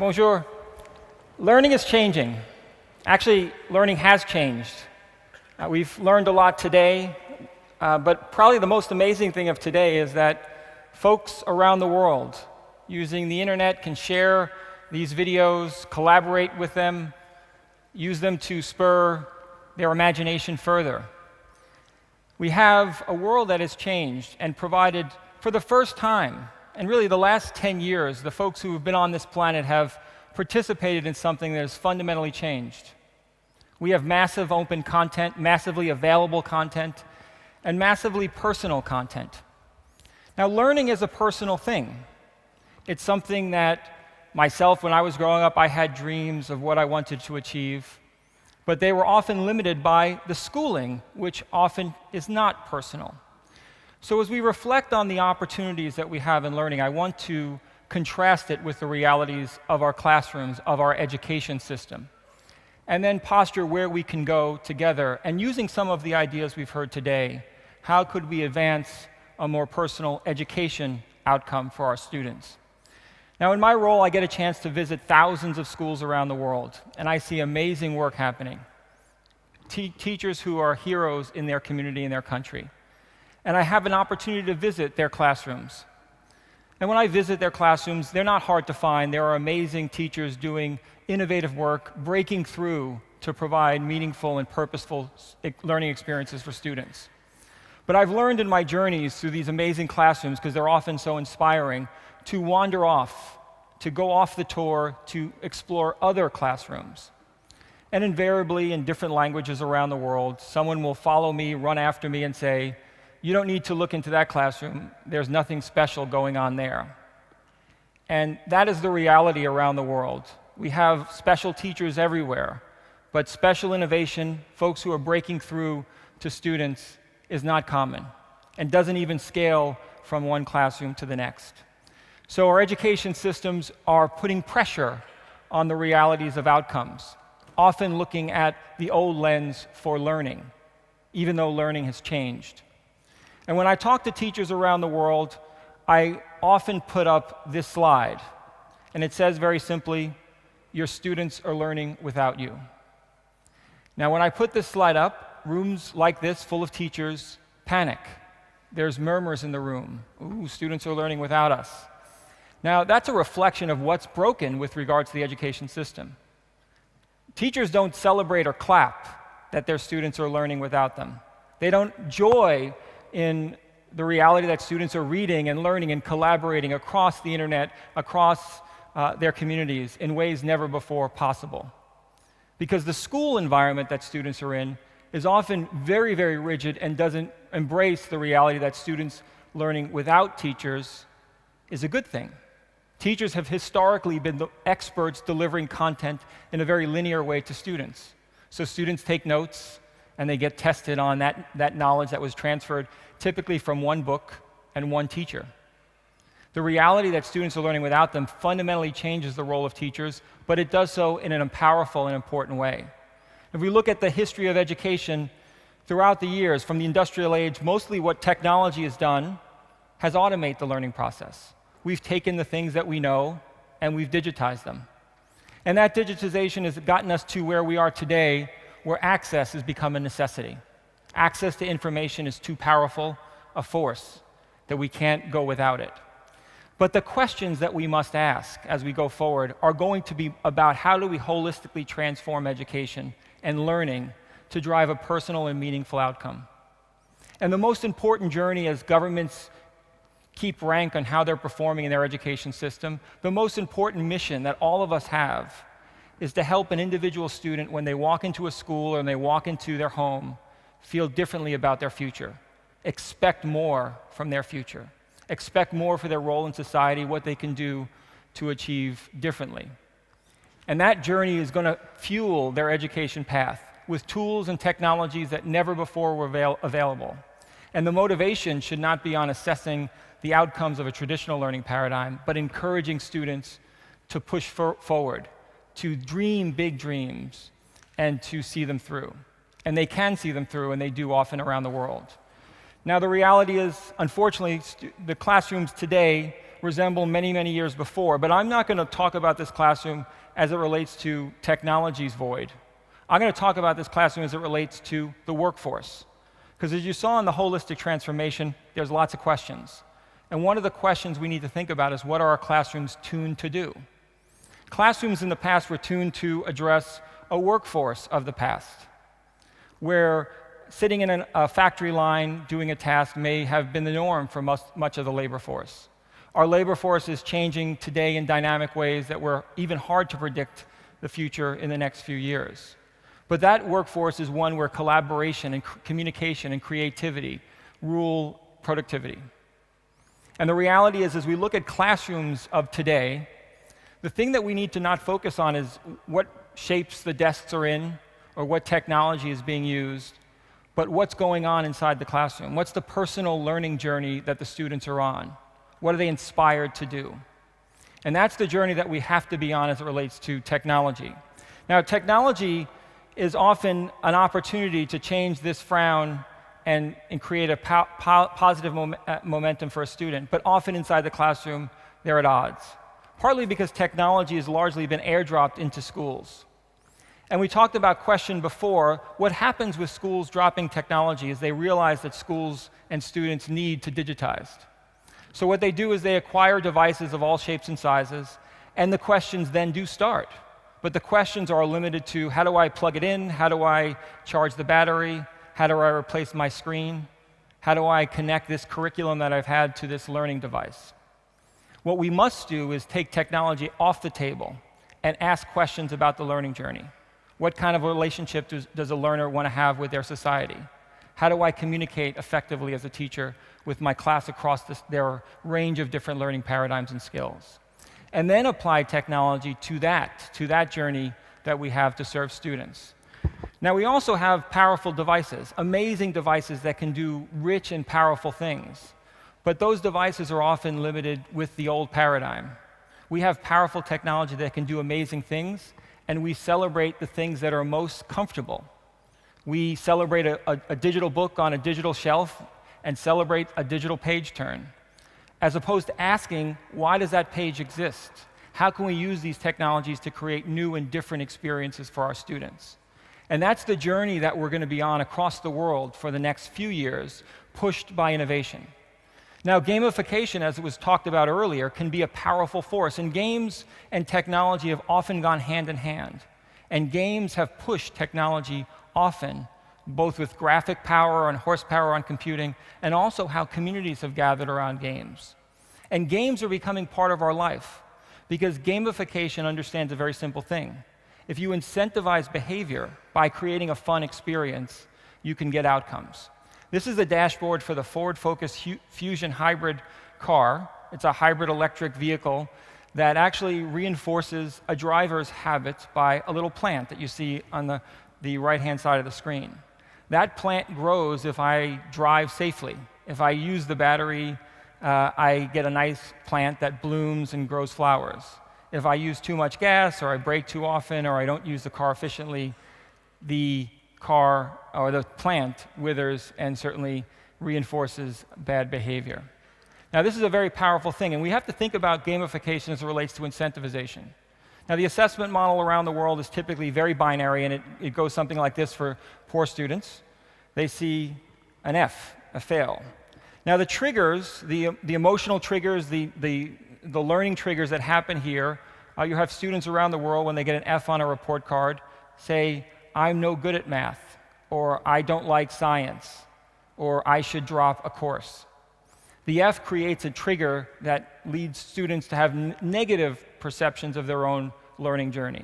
Bonjour. Learning is changing. Actually, learning has changed. We've learned a lot today, but probably the most amazing thing of today is that folks around the world using the internet can share these videos, collaborate with them, use them to spur their imagination further. We have a world that has changed and provided, for the first time, and really the last 10 years, the folks who have been on this planet have participated in something that has fundamentally changed. We have massive open content, massively available content, and massively personal content. Now, learning is a personal thing. It's something that myself, when I was growing up, I had dreams of what I wanted to achieve, but they were often limited by the schooling, which often is not personal. So as we reflect on the opportunities that we have in learning, I want to contrast it with the realities of our classrooms, of our education system, and then posture where we can go together. And using some of the ideas we've heard today, how could we advance a more personal education outcome for our students? Now, in my role, I get a chance to visit thousands of schools around the world, and I see amazing work happening. Teachers who are heroes in their community and their country. And I have an opportunity to visit their classrooms. And when I visit their classrooms, they're not hard to find. There are amazing teachers doing innovative work, breaking through to provide meaningful and purposeful learning experiences for students. But I've learned in my journeys through these amazing classrooms, because they're often so inspiring, to wander off, to go off the tour, to explore other classrooms. And invariably, in different languages around the world, someone will follow me, run after me, and say, "You don't need to look into that classroom. There's nothing special going on there." And that is the reality around the world. We have special teachers everywhere, but special innovation, folks who are breaking through to students, is not common and doesn't even scale from one classroom to the next. So our education systems are putting pressure on the realities of outcomes, often looking at the old lens for learning, even though learning has changed. And when I talk to teachers around the world, I often put up this slide, and it says very simply, "Your students are learning without you." Now, when I put this slide up, rooms like this full of teachers panic. There's murmurs in the room. "Ooh, students are learning without us." Now, that's a reflection of what's broken with regards to the education system. Teachers don't celebrate or clap that their students are learning without them. They don't joy in the reality that students are reading and learning and collaborating across the internet, across their communities in ways never before possible. Because the school environment that students are in is often very, very rigid and doesn't embrace the reality that students learning without teachers is a good thing. Teachers have historically been the experts delivering content in a very linear way to students. So students take notes and they get tested on that knowledge that was transferred typically from one book and one teacher. The reality that students are learning without them fundamentally changes the role of teachers, but it does so in a powerful and important way. If we look at the history of education throughout the years, from the industrial age, mostly what technology has done has automated the learning process. We've taken the things that we know and we've digitized them. And that digitization has gotten us to where we are today, where access has become a necessity. Access to information is too powerful a force that we can't go without it. But the questions that we must ask as we go forward are going to be about how do we holistically transform education and learning to drive a personal and meaningful outcome. And the most important journey as governments keep rank on how they're performing in their education system, the most important mission that all of us have is to help an individual student when they walk into a school or when they walk into their home feel differently about their future, expect more from their future, expect more for their role in society, what they can do to achieve differently. And that journey is going to fuel their education path with tools and technologies that never before were available. And the motivation should not be on assessing the outcomes of a traditional learning paradigm, but encouraging students to push forward, to dream big dreams, and to see them through. And they can see them through, and they do often around the world. Now, the reality is, unfortunately, the classrooms today resemble many, many years before, but I'm not going to talk about this classroom as it relates to technology's void. I'm going to talk about this classroom as it relates to the workforce. Because as you saw in the holistic transformation, there's lots of questions. And one of the questions we need to think about is, what are our classrooms tuned to do? Classrooms in the past were tuned to address a workforce of the past, where sitting in a factory line doing a task may have been the norm for much of the labor force. Our labor force is changing today in dynamic ways that were even hard to predict the future in the next few years. But that workforce is one where collaboration and communication and creativity rule productivity. And the reality is, as we look at classrooms of today, the thing that we need to not focus on is what shapes the desks are in or what technology is being used, but what's going on inside the classroom. What's the personal learning journey that the students are on? What are they inspired to do? And that's the journey that we have to be on as it relates to technology. Now, technology is often an opportunity to change this frown and create a positive momentum for a student, but often inside the classroom, they're at odds. Partly because technology has largely been airdropped into schools. And we talked about question before, what happens with schools dropping technology is they realize that schools and students need to digitize. So what they do is they acquire devices of all shapes and sizes, and the questions then do start. But the questions are limited to, how do I plug it in? How do I charge the battery? How do I replace my screen? How do I connect this curriculum that I've had to this learning device? What we must do is take technology off the table and ask questions about the learning journey. What kind of relationship does a learner want to have with their society? How do I communicate effectively as a teacher with my class across their range of different learning paradigms and skills? And then apply technology to that journey that we have to serve students. Now, we also have powerful devices, amazing devices that can do rich and powerful things. But those devices are often limited with the old paradigm. We have powerful technology that can do amazing things, and we celebrate the things that are most comfortable. We celebrate a digital book on a digital shelf and celebrate a digital page turn, as opposed to asking, why does that page exist? How can we use these technologies to create new and different experiences for our students? And that's the journey that we're going to be on across the world for the next few years, pushed by innovation. Now, gamification, as it was talked about earlier, can be a powerful force, and games and technology have often gone hand in hand. And games have pushed technology often, both with graphic power and horsepower on computing, and also how communities have gathered around games. And games are becoming part of our life, because gamification understands a very simple thing. If you incentivize behavior by creating a fun experience, you can get outcomes. This is the dashboard for the Ford Focus Fusion hybrid car. It's a hybrid electric vehicle that actually reinforces a driver's habits by a little plant that you see on the right-hand side of the screen. That plant grows if I drive safely. If I use the battery, I get a nice plant that blooms and grows flowers. If I use too much gas, or I brake too often, or I don't use the car efficiently, the car or the plant withers and certainly reinforces bad behavior. Now, this is a very powerful thing, and we have to think about gamification as it relates to incentivization. Now, the assessment model around the world is typically very binary, and it goes something like this for poor students. They see an F, a fail. Now, the triggers, the emotional triggers, the learning triggers that happen here, you have students around the world, when they get an F on a report card, say, I'm no good at math, or I don't like science, or I should drop a course. The F creates a trigger that leads students to have negative perceptions of their own learning journey.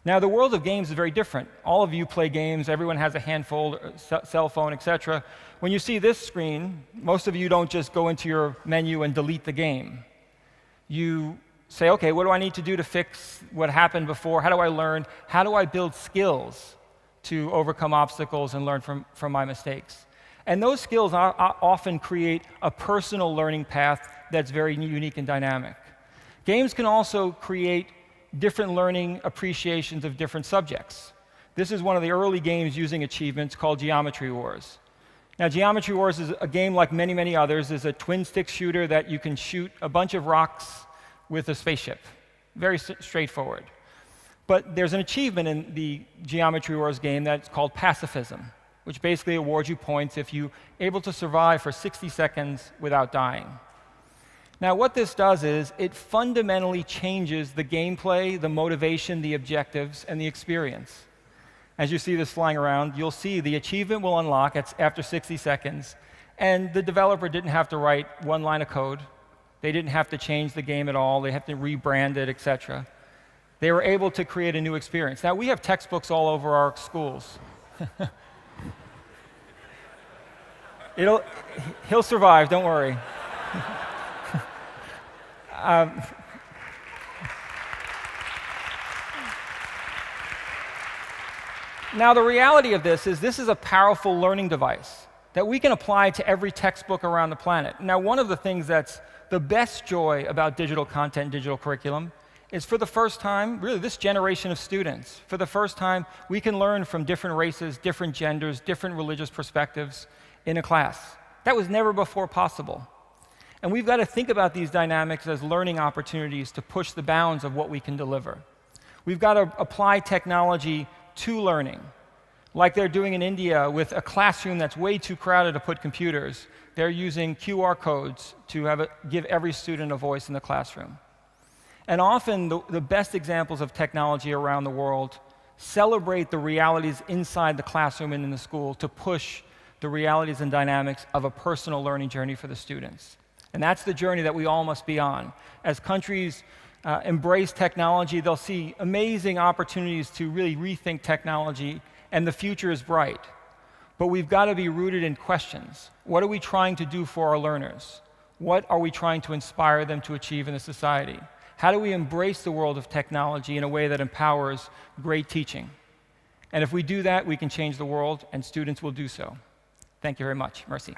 Now, the world of games is very different. All of you play games. Everyone has a handful, cell phone, etc. When you see this screen, most of you don't just go into your menu and delete the game. You say, okay, what do I need to do to fix what happened before? How do I learn? How do I build skills to overcome obstacles and learn from my mistakes? And those skills often create a personal learning path that's very unique and dynamic. Games can also create different learning appreciations of different subjects. This is one of the early games using achievements called Geometry Wars. Now, Geometry Wars is a game like many, many others. It's a twin-stick shooter that you can shoot a bunch of rocks with a spaceship. Very straightforward. But there's an achievement in the Geometry Wars game that's called pacifism, which basically awards you points if you're able to survive for 60 seconds without dying. Now, what this does is it fundamentally changes the gameplay, the motivation, the objectives, and the experience. As you see this flying around, you'll see the achievement will unlock after 60 seconds, and the developer didn't have to write one line of code. They didn't have to change the game at all. They have to rebrand it, etc. They were able to create a new experience. Now, we have textbooks all over our schools. He'll survive, don't worry. Now, the reality of this is a powerful learning device that we can apply to every textbook around the planet. Now, one of the things that's the best joy about digital content, digital curriculum, is for the first time, really this generation of students, for the first time, we can learn from different races, different genders, different religious perspectives in a class. That was never before possible. And we've got to think about these dynamics as learning opportunities to push the bounds of what we can deliver. We've got to apply technology to learning, like they're doing in India with a classroom that's way too crowded to put computers. They're using QR codes to give every student a voice in the classroom. And often, the best examples of technology around the world celebrate the realities inside the classroom and in the school to push the realities and dynamics of a personal learning journey for the students. And that's the journey that we all must be on. As countries embrace technology, they'll see amazing opportunities to really rethink technology, and the future is bright. But we've got to be rooted in questions. What are we trying to do for our learners? What are we trying to inspire them to achieve in the society? How do we embrace the world of technology in a way that empowers great teaching? And if we do that, we can change the world, and students will do so. Thank you very much. Merci.